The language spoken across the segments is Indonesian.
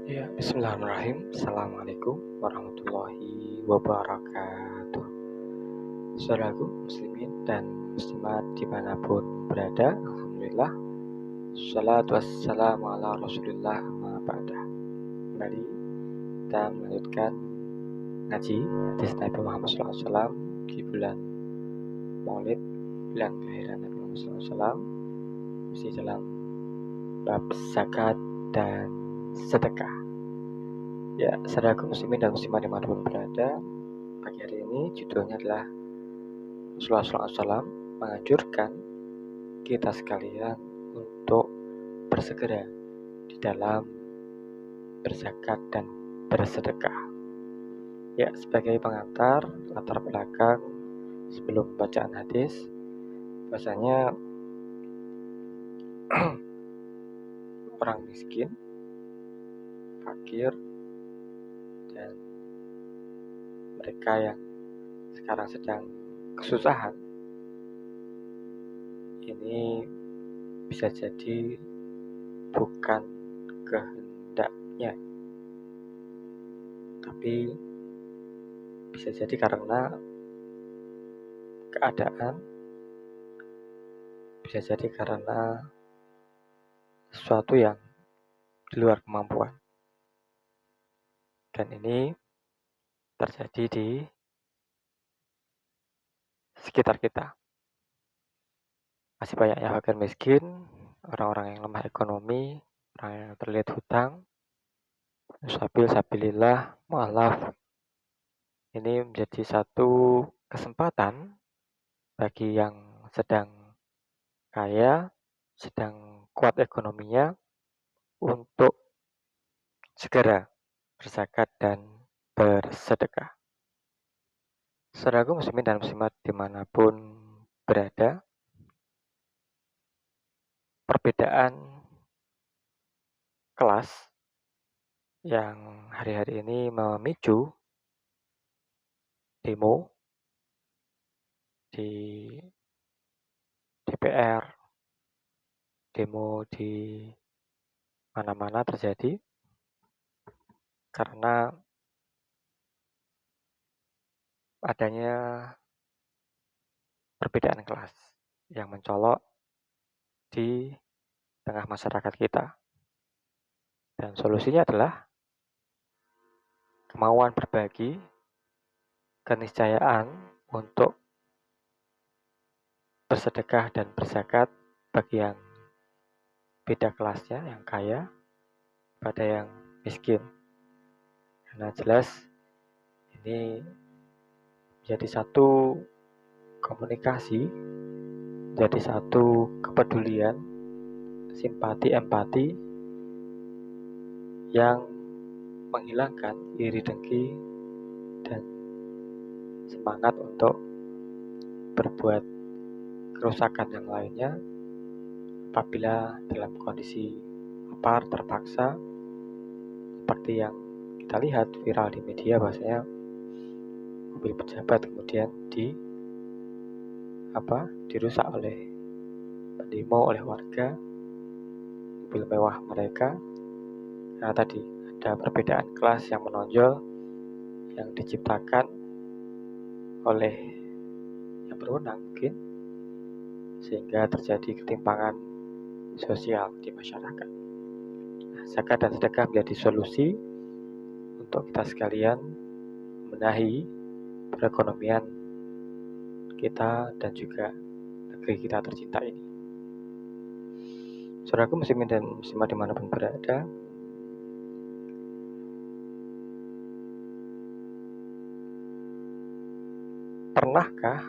Ya, bismillahirrahmanirrahim. Assalamualaikum warahmatullahi wabarakatuh. Saudaraku muslimin dan muslimat dimanapun berada, alhamdulillah, salatu wassalamu ala rasulillah ma ba'da. Kembali kita melanjutkan ngaji hadis Nabi Muhammad SAW di bulan Maulid, bulan kelahiran Nabi Muhammad SAW, masih dalam bab zakat dan sedekah. Ya, saudaraku muslimin dan muslimat dimanapun berada, pagi hari ini judulnya adalah Rasulullah SAW menganjurkan kita sekalian untuk bersegera di dalam berzakat dan bersedekah. Ya, sebagai pengantar latar belakang sebelum bacaan hadis, bahasanya orang miskin, fakir, dan mereka yang sekarang sedang kesusahan ini bisa jadi bukan kehendaknya, tapi bisa jadi karena keadaan, bisa jadi karena sesuatu yang di luar kemampuan. Dan ini terjadi di sekitar kita. Masih banyak yang fakir miskin, orang-orang yang lemah ekonomi, orang yang terlilit hutang, sabilillah, mu'alaf. Ini menjadi satu kesempatan bagi yang sedang kaya, sedang kuat ekonominya, untuk segera berzakat dan bersedekah. Saudaraku muslimin dan muslimat dimanapun berada, perbedaan kelas yang hari-hari ini memicu demo di DPR, demo di mana-mana terjadi karena adanya perbedaan kelas yang mencolok di tengah masyarakat kita. Dan solusinya adalah kemauan berbagi, keniscayaan untuk bersedekah dan berzakat bagi yang beda kelasnya, yang kaya pada yang miskin. Karena jelas ini menjadi satu komunikasi, jadi satu kepedulian, simpati, empati yang menghilangkan iri dengki dan semangat untuk berbuat kerusakan yang lainnya apabila dalam kondisi lapar terpaksa, seperti yang kita lihat viral di media, bahwasanya mobil pejabat kemudian dirusak oleh pendemo, oleh warga, mobil mewah mereka, karena tadi ada perbedaan kelas yang menonjol yang diciptakan oleh yang berwenang mungkin, sehingga terjadi ketimpangan sosial di masyarakat. Zakat dan sedekah menjadi solusi untuk kita sekalian membenahi perekonomian kita dan juga negeri kita tercinta ini. Saudaraku muslimin dan muslimat dimanapun berada, pernahkah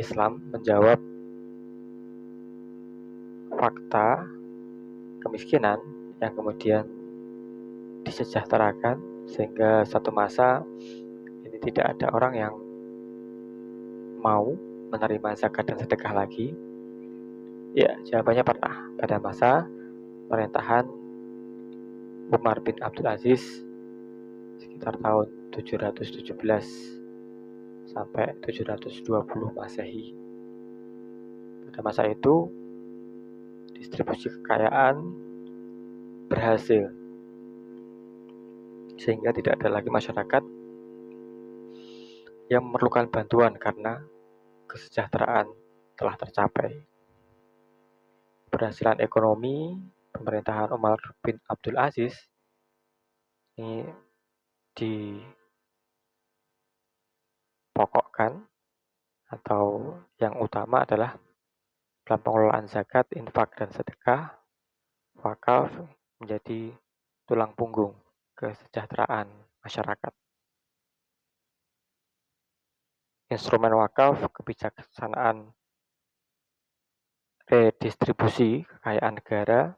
Islam menjawab fakta kemiskinan yang kemudian disejahterakan sehingga satu masa ini tidak ada orang yang mau menerima zakat dan sedekah lagi? Ya, jawabannya pernah. Pada masa pemerintahan Umar bin Abdul Aziz sekitar tahun 717 sampai 720 Masehi. Pada masa itu distribusi kekayaan berhasil sehingga tidak ada lagi masyarakat yang memerlukan bantuan karena kesejahteraan telah tercapai. Keberhasilan ekonomi pemerintahan Umar bin Abdul Aziz ini dipokokkan atau yang utama adalah dalam pengelolaan zakat, infak, dan sedekah. Wakaf menjadi tulang punggung kesejahteraan masyarakat. Instrumen wakaf, kebijaksanaan redistribusi kekayaan negara,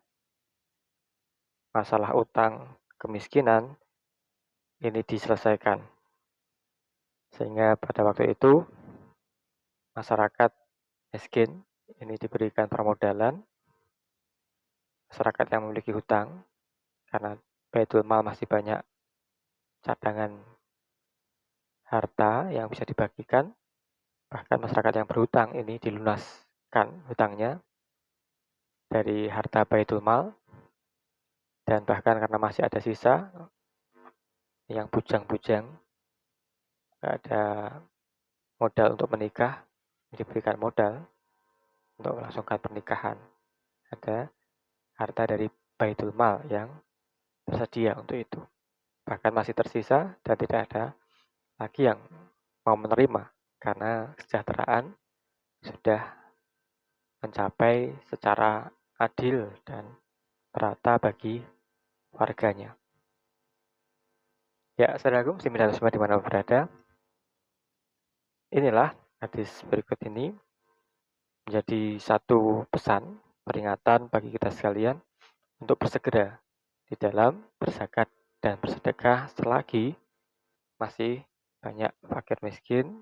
masalah utang, kemiskinan, ini diselesaikan. Sehingga pada waktu itu, masyarakat miskin ini diberikan permodalan, masyarakat yang memiliki hutang, karena Baitul Mal masih banyak cadangan harta yang bisa dibagikan, bahkan masyarakat yang berhutang ini dilunaskan hutangnya dari harta Baitul Mal, dan bahkan karena masih ada sisa yang bujang-bujang, nggak ada modal untuk menikah, diberikan modal untuk melangsungkan pernikahan. Ada harta dari Baitul Mal yang tersedia untuk itu. Bahkan masih tersisa dan tidak ada lagi yang mau menerima karena kesejahteraan sudah mencapai secara adil dan merata bagi warganya. Ya, saudaraku, muslimin dan muslimat dimana berada, inilah hadis berikut ini menjadi satu pesan peringatan bagi kita sekalian untuk bersegera di dalam berzakat dan bersedekah selagi masih banyak fakir miskin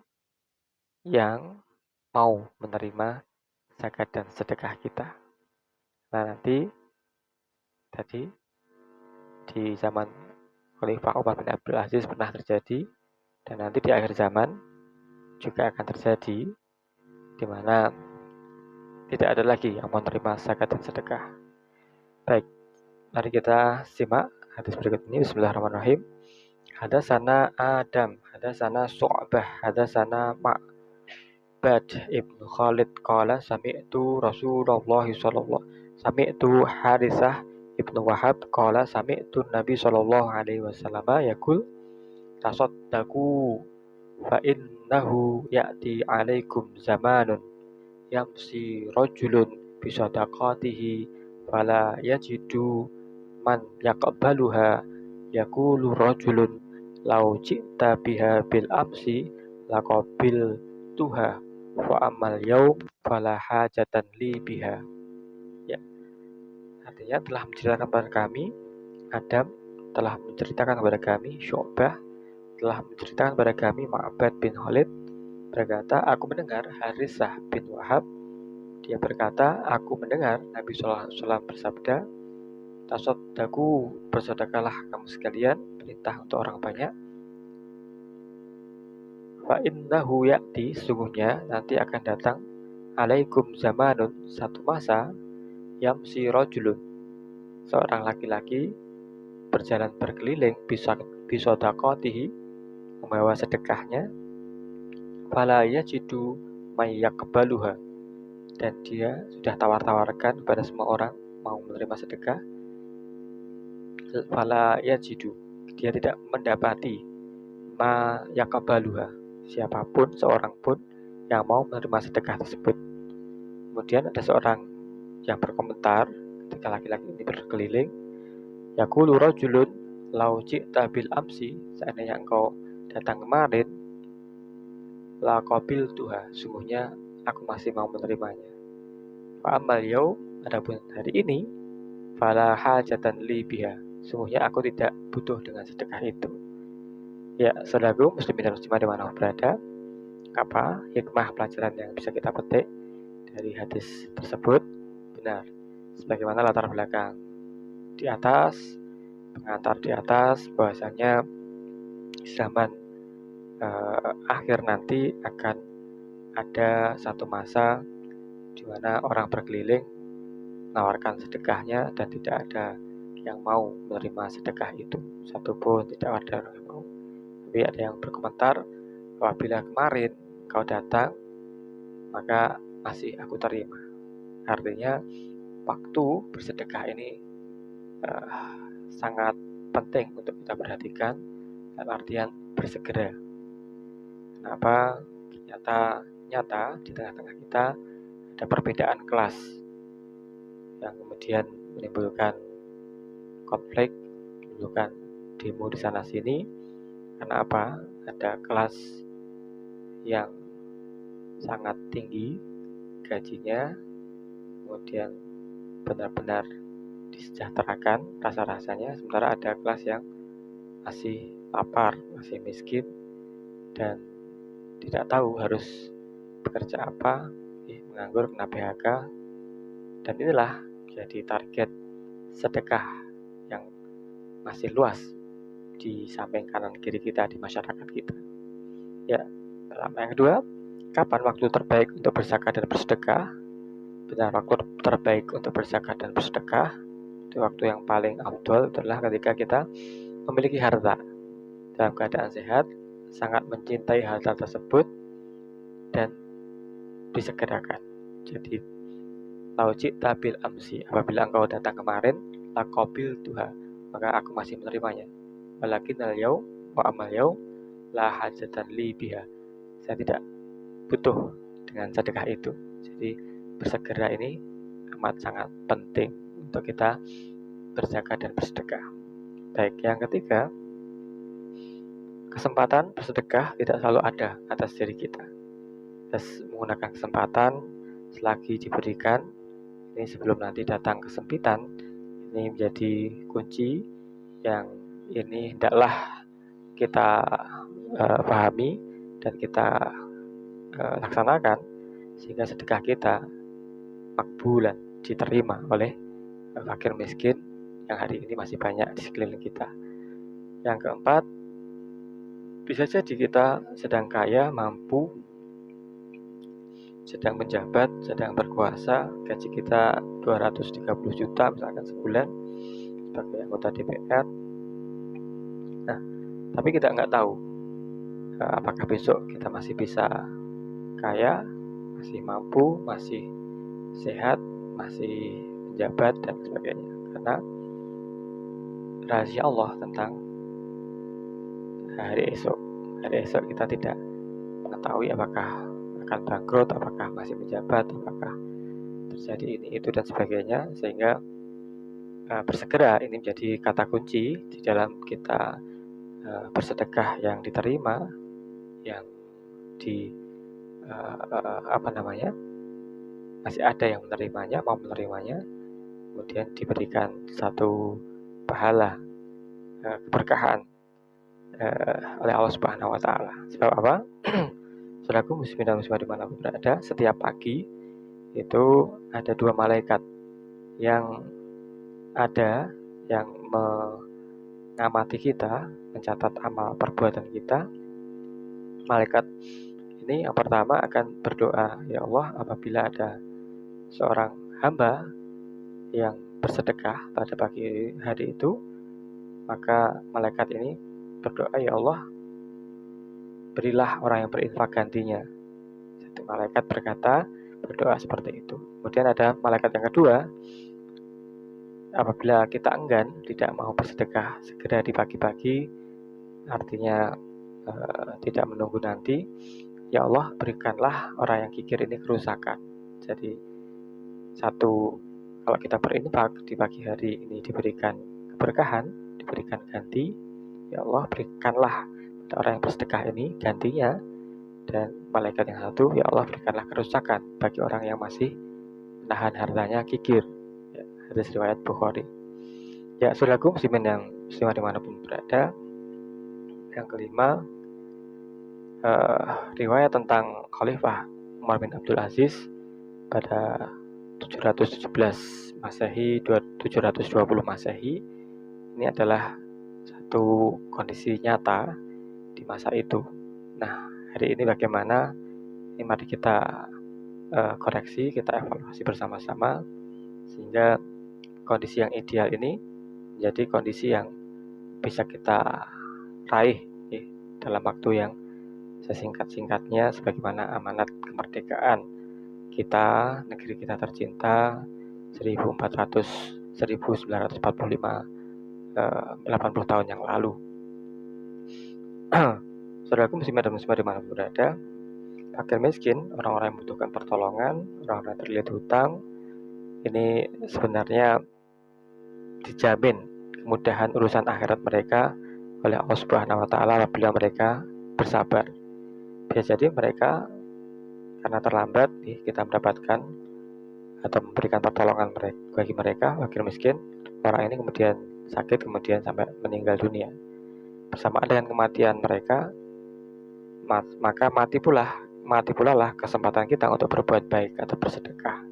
yang mau menerima zakat dan sedekah kita. Nah, nanti tadi di zaman Khalifah Umar bin Abdul Aziz pernah terjadi, dan nanti di akhir zaman juga akan terjadi, di mana tidak ada lagi yang menerima zakat dan sedekah. Baik, mari kita simak hadis berikut ini. Bismillahirrahmanirrahim. Hadasana Adam, hadasana Su'bah, hadasana Ma'bad ibnu Khalid qala sami'tu Rasulullah sallallahu sami'tu Harisah ibnu Wahab qala sami'tu Nabi sallallahu alaihi wasallam yaqul tasaddaqu fa innahu ya'ti alaikum zamanun yamsi rajulun bisadaqatihi fala yajidu man yaqbaluha yaqulu rajulun lau ji'ta biha bil amsi laqabil tuha wa amal yaum fala hajatan li biha. Ya, artinya telah menceritakan kepada kami Adam, telah menceritakan kepada kami Syu'bah, telah menceritakan kepada kami Ma'bad bin Khalid berkata, aku mendengar Harisah bin Wahab, dia berkata, aku mendengar Nabi SAW bersabda, tasaddaqu, bersedekahlah kamu sekalian, perintah untuk orang banyak. Fa innahu ya'ti, sesungguhnya nanti akan datang alaikum zamanun, satu masa, yamsi rajulun, seorang laki-laki berjalan berkeliling bisadaqatihi, membawa sedekahnya, fala yajidu may yaqbaluha, dan dia sudah tawar-tawarkan kepada semua orang mau menerima sedekah, fala yajidu, dia tidak mendapati ma yaqbaluha, siapapun seorang pun yang mau menerima sedekah tersebut. Kemudian ada seorang yang berkomentar ketika laki-laki ini berkeliling, yaqulu rajulun lau ji'ta bil amsi, seandainya engkau datang kemarin, la qabil tuha, sungguhnya aku masih mau menerimanya. Fa amal yaum, adapun hari ini, fala hajatan li biha, sungguhnya aku tidak butuh dengan sedekah itu. Ya, saudaraku muslimin dan muslimat dimanapun berada, apa hikmah pelajaran yang bisa kita petik dari hadis tersebut? Benar, sebagaimana latar belakang di atas, pengantar di atas, bahwasanya zaman akhir nanti akan ada satu masa di mana orang berkeliling menawarkan sedekahnya dan tidak ada yang mau menerima sedekah itu, satupun tidak ada orang yang mau. Tapi ada yang berkomentar, apabila kemarin kau datang, maka masih aku terima. Artinya waktu bersedekah ini sangat penting untuk kita perhatikan, dalam artian bersegera. Kenapa? Nyata di tengah-tengah kita ada perbedaan kelas yang kemudian menimbulkan konflik, menimbulkan demo di sana sini. Karena apa? Ada kelas yang sangat tinggi gajinya, kemudian benar-benar disejahterakan rasa-rasanya, sementara ada kelas yang masih lapar, masih miskin, dan tidak tahu harus bekerja apa, menganggur, kena PHK, dan inilah jadi target sedekah yang masih luas di samping kanan kiri kita, di masyarakat kita. Ya, yang kedua, kapan waktu terbaik untuk berzakat dan bersedekah? Benar, waktu terbaik untuk berzakat dan bersedekah itu waktu yang paling afdol adalah ketika kita memiliki harta dalam keadaan sehat, sangat mencintai harta tersebut, dan disegerakan. Jadi laucik tabil amsi, apabila engkau datang kemarin, lakobil tuha, maka aku masih menerimanya. Walakin al-yaum wa amal yaum la hajatan li biha, saya tidak butuh dengan sedekah itu. Jadi bersegera ini amat sangat penting untuk kita berzakat dan bersedekah. Baik, yang ketiga, kesempatan bersedekah tidak selalu ada atas diri kita. Kita menggunakan kesempatan selagi diberikan, ini sebelum nanti datang kesempitan. Ini menjadi kunci yang ini hendaklah kita pahami dan kita laksanakan, sehingga sedekah kita makbulan, diterima oleh fakir miskin yang hari ini masih banyak di sekeliling kita. Yang keempat, bisa jadi kita sedang kaya, mampu, sedang menjabat, sedang berkuasa, gaji kita 230 juta misalkan sebulan sebagai anggota DPR. Nah, tapi kita nggak tahu apakah besok kita masih bisa kaya, masih mampu, masih sehat, masih menjabat, dan sebagainya. Karena rahasia Allah tentang hari esok kita tidak mengetahui apakah akan bangkrut, apakah masih menjabat, apakah terjadi ini, itu, dan sebagainya. Sehingga bersegera ini menjadi kata kunci di dalam kita bersedekah yang diterima, yang masih ada yang menerimanya, mau menerimanya, kemudian diberikan satu pahala keberkahan oleh Allah Subhanahu wa Ta'ala. Sebab apa? Saudaraku muslimin dan muslimat dimanapun berada, setiap pagi itu ada 2 malaikat yang ada yang mengamati kita, mencatat amal perbuatan kita. Malaikat ini yang pertama akan berdoa, ya Allah, apabila ada seorang hamba yang bersedekah pada pagi hari itu, maka malaikat ini berdoa, ya Allah, berilah orang yang berinfak gantinya. Satu malaikat berdoa seperti itu. Kemudian ada malaikat yang kedua, apabila kita enggan, tidak mau bersedekah segera di pagi-pagi, artinya tidak menunggu nanti, ya Allah, berikanlah orang yang kikir ini kerusakan. Jadi kalau kita berinfak di pagi hari ini diberikan keberkahan, diberikan ganti, ya Allah, berikanlah orang yang bersedekah ini gantinya. Dan malaikat yang satu, ya Allah, berikanlah kerusakan bagi orang yang masih menahan hartanya kikir. Hadis riwayat Bukhari. Ya, saudaraku muslimin yang muslimah dimanapun berada, yang kelima, riwayat tentang Khalifah Umar bin Abdul Aziz pada 717 Masehi, 720 Masehi. Ini adalah satu kondisi nyata di masa itu. Nah, hari ini bagaimana? Ini mari kita koreksi, kita evaluasi bersama-sama, sehingga kondisi yang ideal ini menjadi kondisi yang bisa kita raih dalam waktu yang sesingkat-singkatnya, sebagaimana amanat kemerdekaan kita, negeri kita tercinta 1945 80 tahun yang lalu. Saudaraku muslimah dan muslimah dimanapun berada, fakir miskin, orang-orang yang membutuhkan pertolongan, orang-orang yang terlilit hutang, ini sebenarnya dijamin kemudahan urusan akhirat mereka oleh Allah Subhanahu wa taala apabila mereka bersabar. Bisa jadi mereka karena terlambat kita mendapatkan atau memberikan pertolongan bagi mereka fakir miskin, orang ini kemudian sakit, kemudian sampai meninggal dunia. Bersamaan dengan kematian mereka, maka mati pula lah kesempatan kita untuk berbuat baik atau bersedekah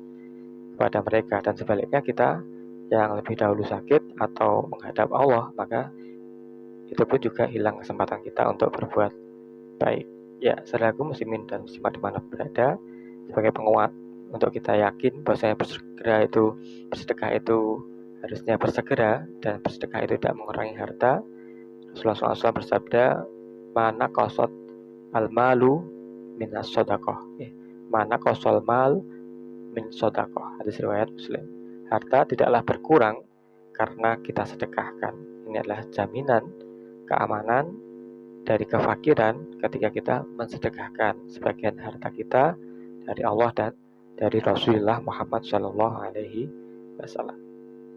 kepada mereka. Dan sebaliknya, kita yang lebih dahulu sakit atau menghadap Allah, maka itu pun juga hilang kesempatan kita untuk berbuat baik. Ya, saudaraku muslimin dan muslimat dimanapun berada, sebagai penguat untuk kita yakin bahwasanya bersedekah itu harusnya bersegera, dan bersedekah itu tidak mengurangi harta. Rasulullah SAW bersabda, mana qasat al-malu minas sodaqoh, mana qasal mal min sodaqoh. Hadis riwayat Muslim. Harta tidaklah berkurang karena kita sedekahkan. Ini adalah jaminan keamanan dari kefakiran ketika kita mensedekahkan sebagian harta kita dari Allah dan dari Rasulullah Muhammad Shallallahu Alaihi Wasallam.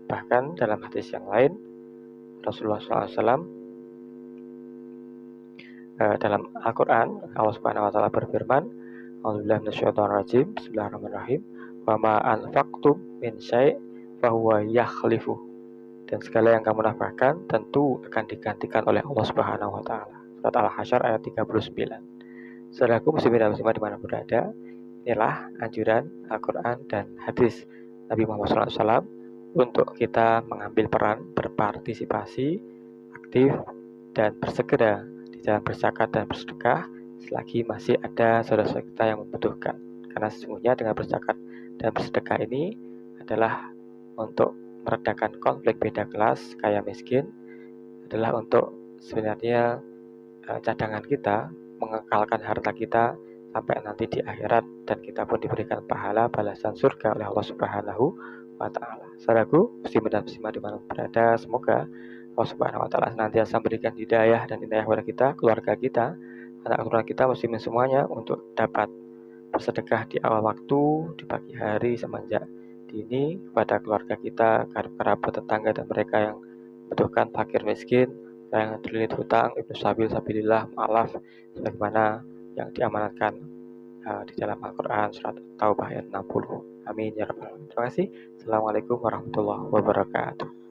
Bahkan dalam hadis yang lain, Rasulullah SAW dalam Al-Quran, Allah Subhanahu Wa Taala berfirman, A'udzubillahi minasyaitonir rajim, Bismillahirrahmanirrahim, wa ma anfaqtum min syai' fahuwa yakhlifu. Dan segala yang kamu nafkahkan tentu akan digantikan oleh Allah Subhanahu Wa Taala. Surat Al-Hasyr ayat 39. Saudaraku muslimin dan muslimat dimanapun berada, inilah anjuran Al-Quran dan hadis Nabi Muhammad SAW untuk kita mengambil peran, berpartisipasi aktif dan bersegera di dalam berzakat dan bersedekah selagi masih ada saudara-saudara kita yang membutuhkan. Karena sesungguhnya dengan berzakat dan bersedekah ini adalah untuk meredakan konflik beda kelas kaya miskin, adalah untuk sebenarnya cadangan kita, mengekalkan harta kita sampai nanti di akhirat, dan kita pun diberikan pahala balasan surga oleh Allah Subhanahu wa Ta'ala. Saudaraku muslimin dan muslimat dimanapun berada, semoga Allah Subhanahu wa Ta'ala senantiasa memberikan hidayah dan hidayah kepada kita, keluarga kita, anak keturunan kita muslimin semuanya, untuk dapat bersedekah di awal waktu, di pagi hari semenjak dini kepada keluarga kita, kerabat, tetangga, dan mereka yang membutuhkan, fakir miskin, yang terlilit hutang, ibnu sabil, sabilillah, mu'alaf, sebagaimana yang diamanatkan di dalam Al-Quran surat Taubah ayat 60. Amin ya rabbal alamin. Terima kasih. Assalamualaikum warahmatullahi wabarakatuh.